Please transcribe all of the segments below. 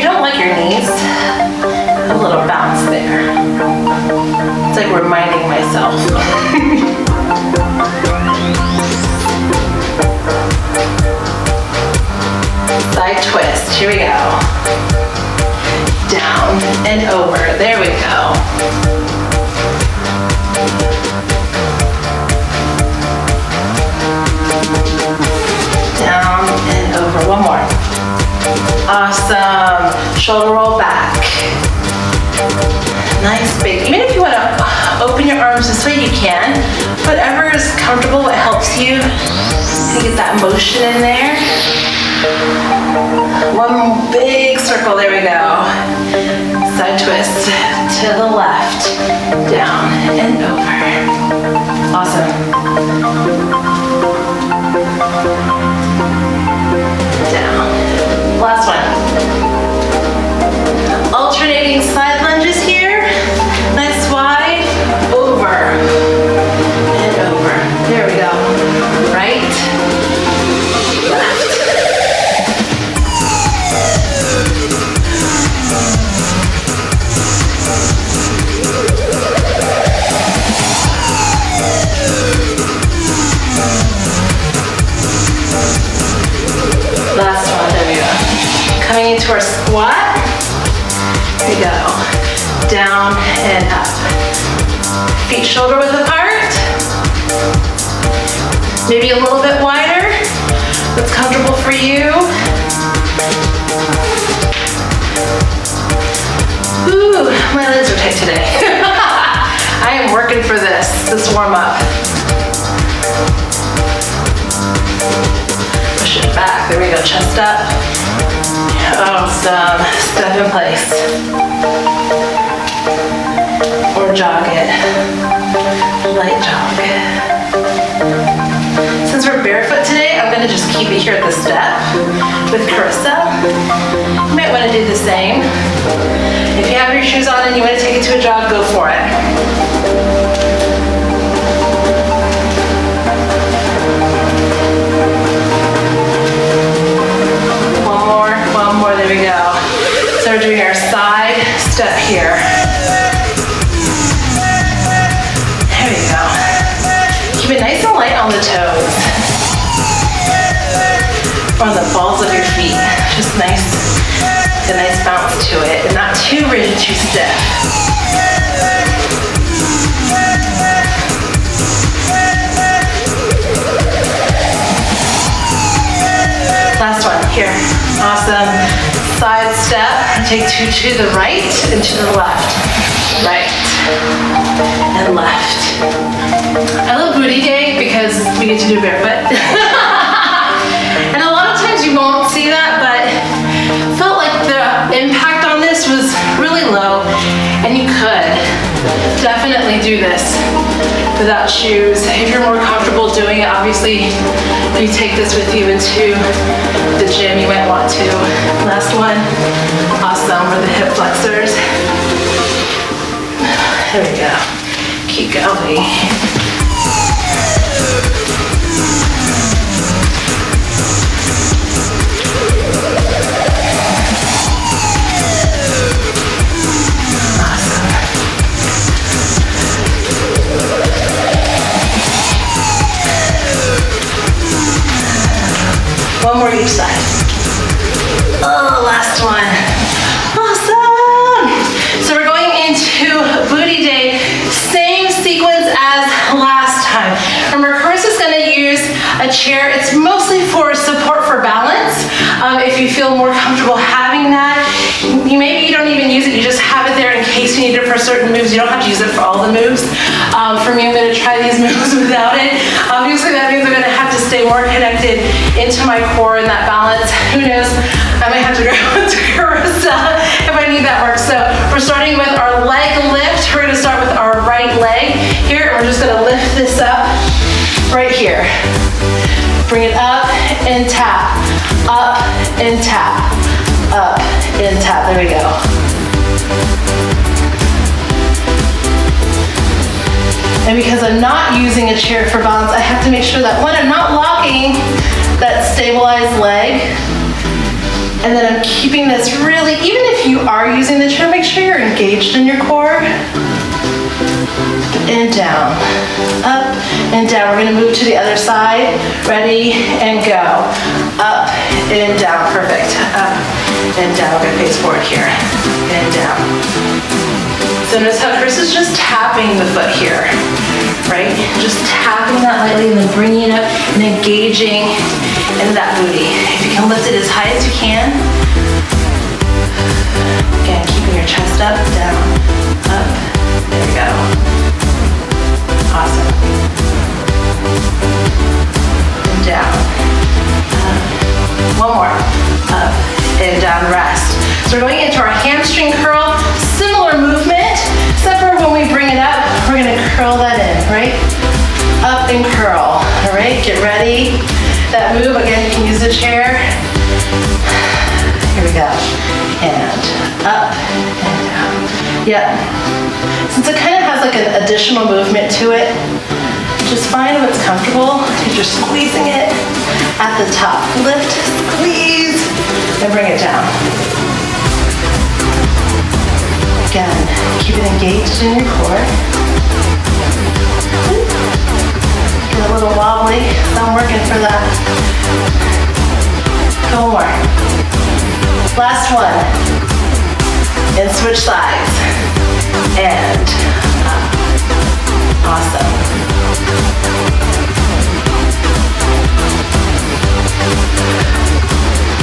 don't like your knees, a little bounce there. It's like reminding myself. Side twist, here we go. Down and over, there we go. Down and over, one more. Awesome, shoulder roll back. Nice big, even if you want to open your arms this way, you can. Whatever is comfortable, what helps you to get that motion in there. One big circle, there we go. Side twist to the left, down and over. Awesome. Down. Last one. Alternating side lunges here. Nice wide, over and over. There we go. Right, left. Last one, there we go. Coming into our squat. Here we go. Down and up. Feet shoulder width apart. Maybe a little bit wider. What's comfortable for you. Ooh, my legs are tight today. I am working for this warm up. Push it back, there we go, chest up. Awesome, step in place. Or jog it, light jog. Since we're barefoot today, I'm gonna just keep it here at the step with Carissa. You might wanna do the same. If you have your shoes on and you wanna take it to a jog, go for it. One more, there we go. So we're doing our side step here. There we go. Keep it nice and light on the toes. Or on the balls of your feet. Just nice, a nice bounce to it. And not too rigid, too stiff. Last one, here. Awesome. Side step, take two to the right and to the left. Right and left. I love booty day because we get to do barefoot. And a lot of times you won't see that, but felt like the impact on this was really low, and you could definitely do this without shoes. If you're more comfortable doing it, obviously you take this with you into the gym, you might want to. Last one, awesome, for the hip flexors. There we go, keep going. One more each side. Oh, last one. Awesome! So we're going into booty day, same sequence as last time. Remember, Carissa's gonna use a chair. It's mostly for support for balance. If you feel more comfortable having that, maybe you don't even use it, you just have it there in case you need it for certain moves. You don't have to use it for all the moves. For me, I'm gonna try these moves without it. Obviously, that means I'm gonna have to stay more connected into my core and that balance. Who knows? I might have to go to Carissa if I need that work. So we're starting with our leg lift. We're gonna start with our right leg here. We're just gonna lift this up right here. Bring it up and tap, up and tap, up and tap. There we go. And because I'm not using a chair for balance, I have to make sure that one, I'm not locking that stabilized leg, And then I'm keeping this really, even if you are using the chair, make sure you're engaged in your core. And down, up and down. We're gonna move to the other side. Ready, and go. Up and down, perfect. Up and down, we're gonna face forward here. And down. So notice how Chris is just tapping the foot here, right? Just tapping that lightly and then bringing it up and engaging into that booty. If you can lift it as high as you can. Again, keeping your chest up, down, up. There we go. Awesome. And down. One more. Up and down, rest. So we're going into our hamstring curl. Similar movement, except for when we bring it up, we're gonna curl that in, right? Up and curl, all right? Get ready. That move, again, you can use a chair. Here we go. And up and down. Yep. Since it kind of has like an additional movement to it, just find what's comfortable. You're squeezing it at the top. Lift, squeeze, and bring it down. Again, keep it engaged in your core. Get a little wobbly, so I'm working for that. Couple more. Last one. And switch sides. And awesome.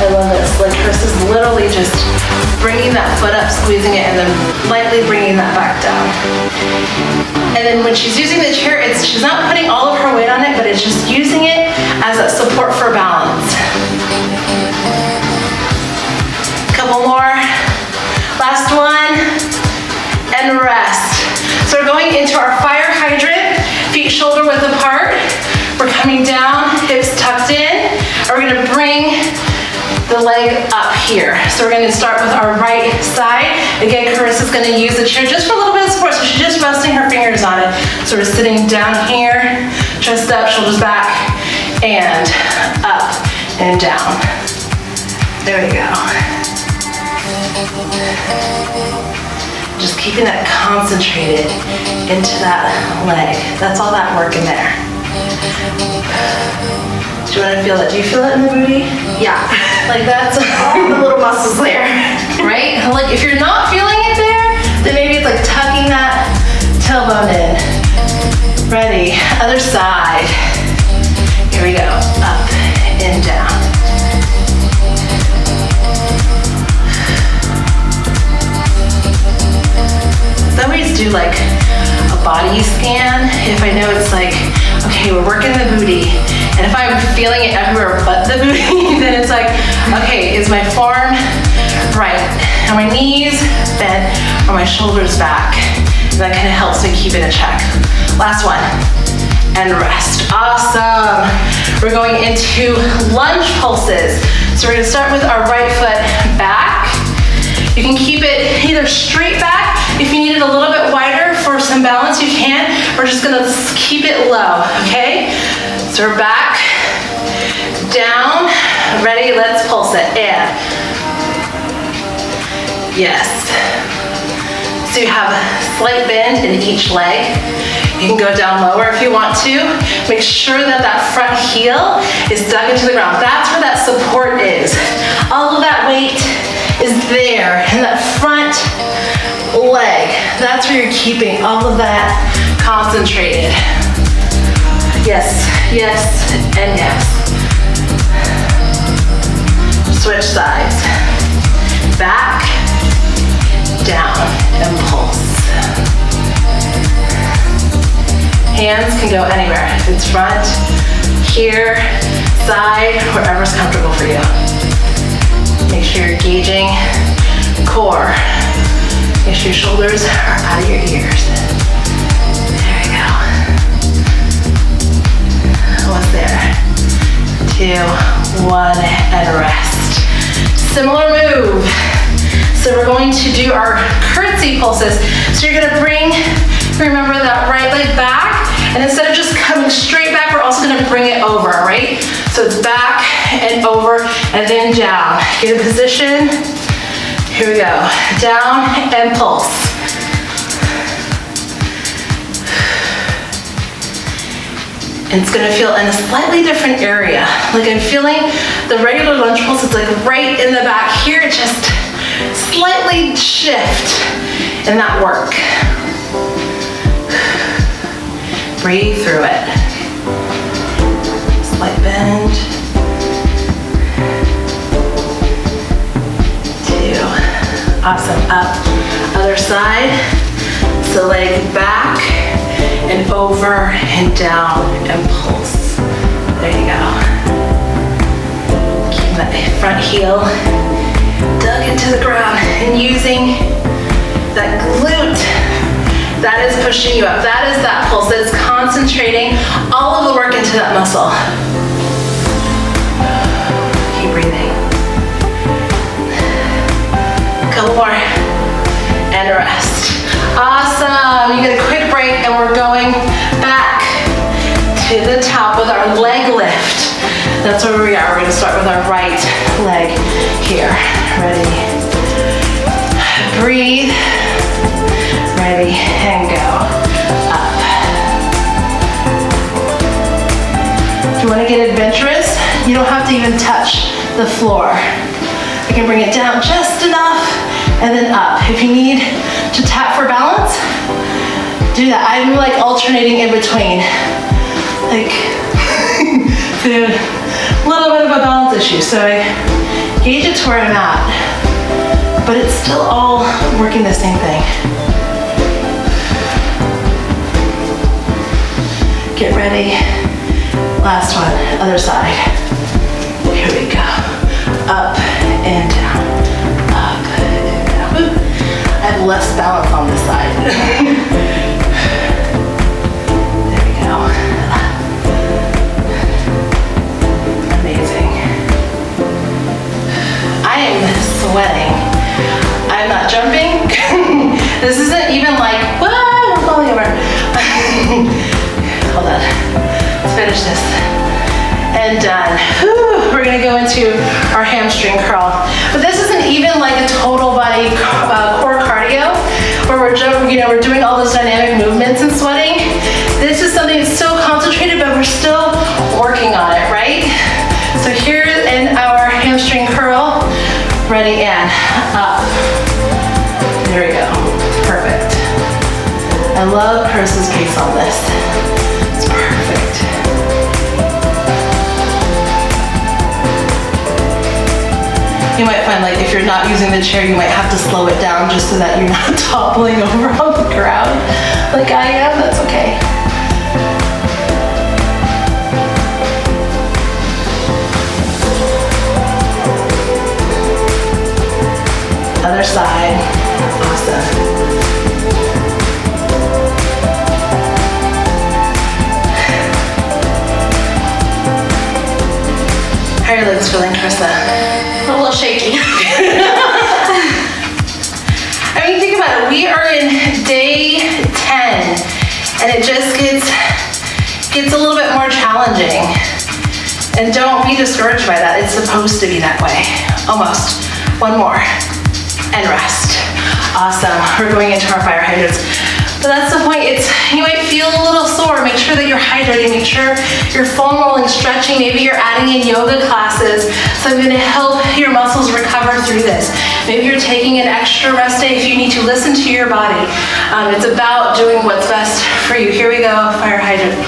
I love this. Like Chris is literally just bringing that foot up, squeezing it, and then lightly bringing that back down. And then when she's using the chair, she's not putting all of her weight on it, but it's just using it as a support for balance. Couple more. Last one. And rest. So we're going into our fire hydrant, feet shoulder width apart. We're coming down, hips tucked in, and we're gonna bring the leg up here. So we're gonna start with our right side. Again, Carissa's gonna use the chair just for a little bit of support, so she's just resting her fingers on it. So we're sitting down here, chest up, shoulders back, and up and down. There we go. Just keeping that concentrated into that leg. That's all that work in there. Do you want to feel that? Do you feel it in the booty? Yeah. Like that's all the little muscles there. Right? Like if you're not feeling it there, then maybe it's like tucking that tailbone in. Ready? Other side. Here we go. Up and down. I always do like a body scan if I know it's like, okay, we're working the booty. And if I'm feeling it everywhere but the booty, then it's like, okay, is my form right? Are my knees bent? Are my shoulders back? And that kind of helps me keep it in check. Last one. And rest. Awesome. We're going into lunge pulses. So we're gonna start with our right foot back. You can keep it either straight back. If you need it a little bit wider for some balance, you can. We're just gonna keep it low, okay? So we're back, down, ready, let's pulse it, and yes. So you have a slight bend in each leg. You can go down lower if you want to. Make sure that that front heel is dug into the ground. That's where that support is. All of that weight is there in that front leg. That's where you're keeping all of that concentrated. Yes, yes, and yes. Switch sides. Back, down, and pulse. Hands can go anywhere. If it's front, here, side, wherever's comfortable for you. Make sure you're engaging core. Make sure your shoulders are out of your ears. There we go. Almost there. 2, 1, and rest. Similar move. So we're going to do our curtsy pulses. So you're gonna remember that right leg back, and instead of just coming straight back, we're also gonna bring it over, right? So it's back and over and then down. Get a position. Here we go. Down and pulse. And it's gonna feel in a slightly different area. Like I'm feeling the regular lunge pulse, it's like right in the back here, just slightly shift in that work. Breathe through it. Slight bend. 2. Awesome. Up. Other side. So leg back and over and down and pulse. There you go. Keep that front heel dug into the ground and using that glute that is pushing you up. That is that pulse that is concentrating all of the work into that muscle. Keep breathing. Couple more and rest. Awesome. You get a quick break and we're going back to the top with our leg lift. That's where we are. We're gonna start with our right leg here. Ready? Breathe. Ready, and go. Up. If you want to get adventurous, you don't have to even touch the floor. You can bring it down just enough and then up. If you need to tap for balance, do that. I'm like alternating in between. Like, dude, a little bit of a balance issue. So I gauge it to where I'm at, but it's still all working the same thing. Get ready. Last one, other side. Here we go. Up and down. Up and down. Ooh. I have less balance on this side. There we go. Amazing. I am sweating. I'm not jumping. This isn't even like, whoa, we're falling over. Hold on, let's finish this. And done. Whew. We're gonna go into our hamstring curl. But this isn't even like a total body core cardio, where we're doing all those dynamic movements and sweating. This is something that's so concentrated, but we're still working on it, right? So here in our hamstring curl, ready and up. There we go, perfect. I love Chris's pace on this. Perfect. You might find like if you're not using the chair, you might have to slow it down just so that you're not toppling over on the ground like I am. That's okay. Other side. Awesome. How are your legs feeling, Carissa? A little shaky. I mean, think about it. We are in day 10, and it just gets a little bit more challenging. And don't be discouraged by that. It's supposed to be that way. Almost. One more. And rest. Awesome. We're going into our fire hydrants. But that's the point. You might feel a little sore. Make sure that you're hydrating. Make sure you're foam rolling, stretching. Maybe you're adding in yoga classes. So I'm going to help your muscles recover through this. Maybe you're taking an extra rest day if you need to. Listen to your body. It's about doing what's best for you. Here we go, fire hydrant.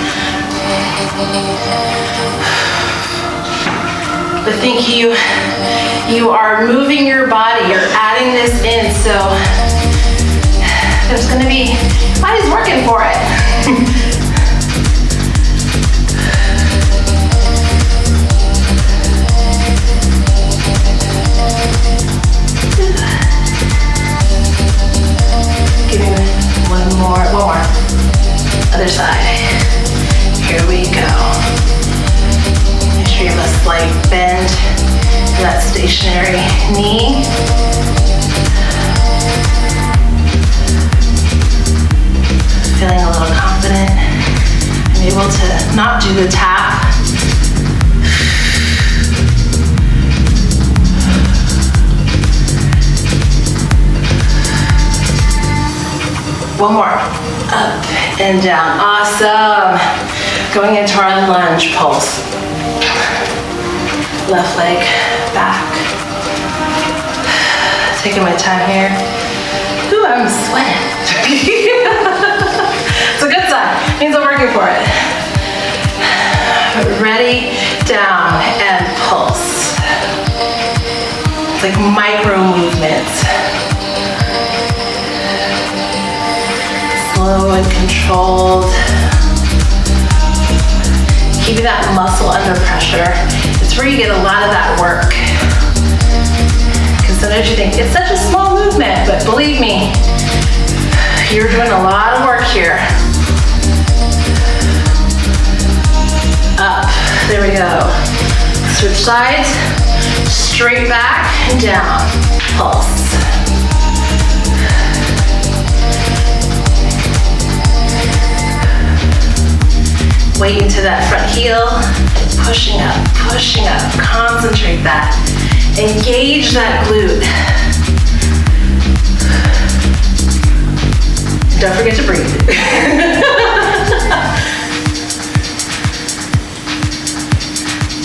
But think you are moving your body. You're adding this in. So there's gonna be, body's working for it. Give me one more. Other side. Here we go. Make sure you have a slight bend in that stationary knee. Feeling a little confident. I'm able to not do the tap. One more. Up and down. Awesome. Going into our lunge pulse. Left leg back. Taking my time here. Ooh, I'm sweating. It's a good sign. Means I'm working for it. Ready, down, and pulse. It's like micro movements. Slow and controlled. Keeping that muscle under pressure. It's where you get a lot of that work. Because sometimes you think, it's such a small movement, but believe me, you're doing a lot of work here. Up, there we go. Switch sides, straight back and down, pulse. Weight into that front heel, pushing up, concentrate that. Engage that glute. Don't forget to breathe.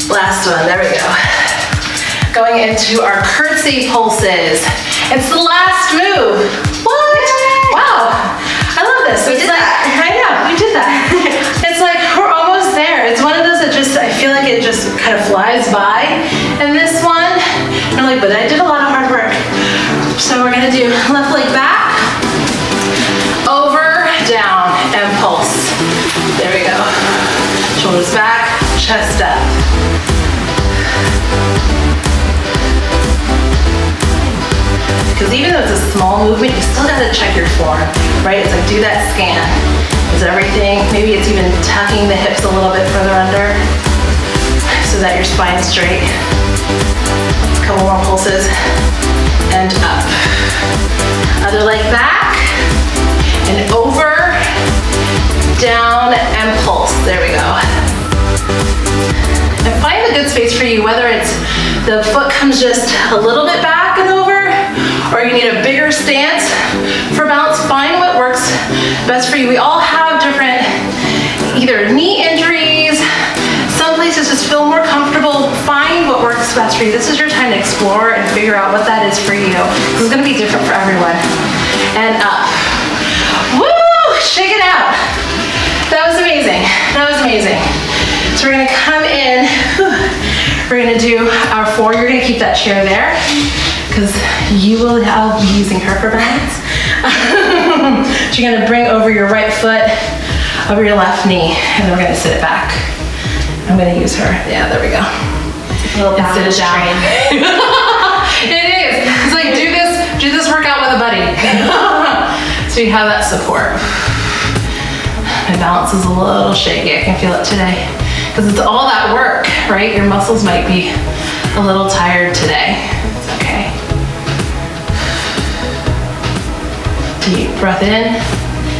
Last one, there we go. Going into our curtsy pulses. It's the last move. What? Wow, I love this. We did that. I know, we did that. It's like, we're almost there. It's one of those that just, I feel like it just kind of flies by. And this one, I'm like, but I did a lot of hard work. So we're gonna do left leg back, over, down, and pulse. There we go. Shoulders back, chest up. Because even though it's a small movement, you still gotta check your form, right? It's like, do that scan. Is everything, maybe it's even tucking the hips a little bit further under so that your spine's straight. A couple more pulses, and up. Other leg back, and over, down, and pulse. There we go. And find a good space for you, whether it's the foot comes just a little bit back and over, or you need a bigger stance for balance. Find what works best for you. We all have different either knee injuries, some places just feel more comfortable. Find what works best for you. This is your time to explore and figure out what that is for you. This is gonna be different for everyone. And up. Woo! Shake it out. That was amazing. That was amazing. So we're gonna come in. We're gonna do our 4. You're gonna keep that chair there because I'll be using her for balance. So you're gonna bring over your right foot over your left knee, and then we're gonna sit it back. I'm gonna use her. Yeah, there we go. A little And sit it down. It is. It's like do this workout with a buddy. So you have that support. My balance is a little shaky. I can feel it today. Because it's all that work, right? Your muscles might be a little tired today. It's okay. Deep breath in.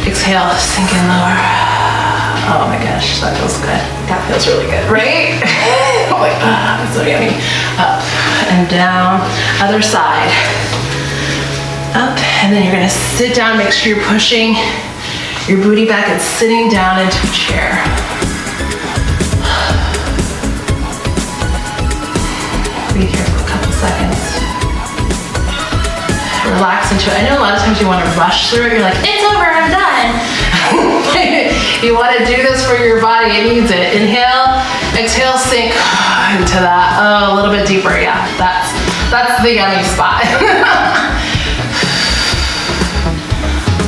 Exhale, sink in lower. Oh my gosh, that feels good. That feels really good, right? I'm like, that's so yummy. Up and down. Other side. Up, and then you're gonna sit down. Make sure you're pushing your booty back and sitting down into a chair. Be here for a couple seconds. Relax into it. I know a lot of times you want to rush through it. You're like, it's over, I'm done. You want to do this for your body. It needs it. Inhale, exhale, sink into that. Oh, a little bit deeper. Yeah, that's the yummy spot.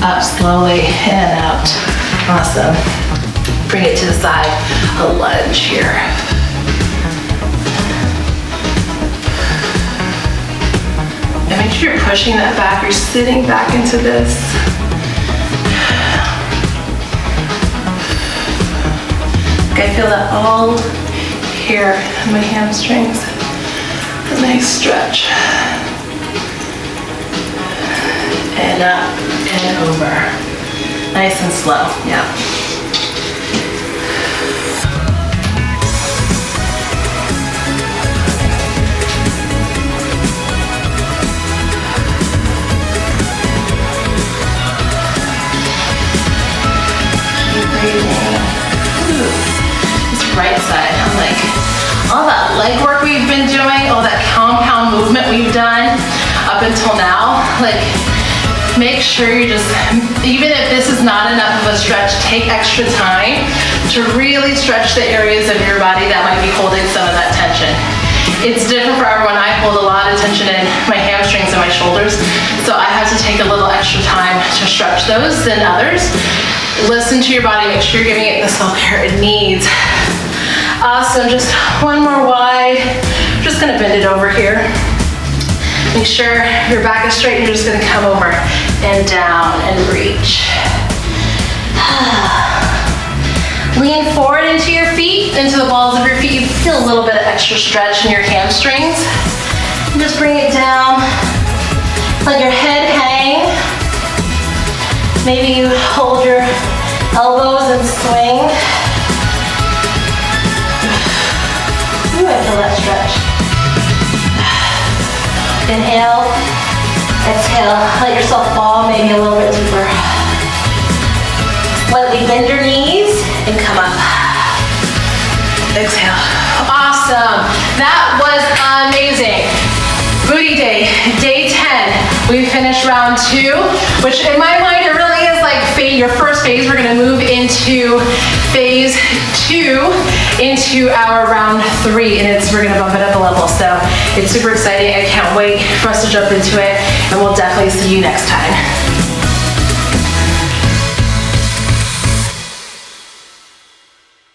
Up slowly and out. Awesome. Bring it to the side. A lunge here. And make sure you're pushing that back. You're sitting back into this. I feel that all here in my hamstrings. A nice stretch. And up and over. Nice and slow, yeah. movement we've done up until now. Like, make sure you just, even if this is not enough of a stretch, take extra time to really stretch the areas of your body that might be holding some of that tension. It's different for everyone. I hold a lot of tension in my hamstrings and my shoulders, so I have to take a little extra time to stretch those than others. Listen to your body, make sure you're giving it the self-care it needs. Awesome, just one more wide. Just gonna bend it over here. Make sure your back is straight, you're just gonna come over and down and reach. Lean forward into your feet, into the balls of your feet. You feel a little bit of extra stretch in your hamstrings. And just bring it down. Let your head hang. Maybe you hold your elbows and swing. Ooh, I feel that stretch. Inhale, exhale, let yourself fall maybe a little bit deeper. Slightly bend your knees and come up. Exhale. Awesome. That was amazing. Booty day, day 10. We finished round 2, which in my mind it really is like your first phase. We're gonna move into phase 2 into our round 3, and we're gonna bump it up a level. So it's super exciting. I can't wait for us to jump into it, and we'll definitely see you next time.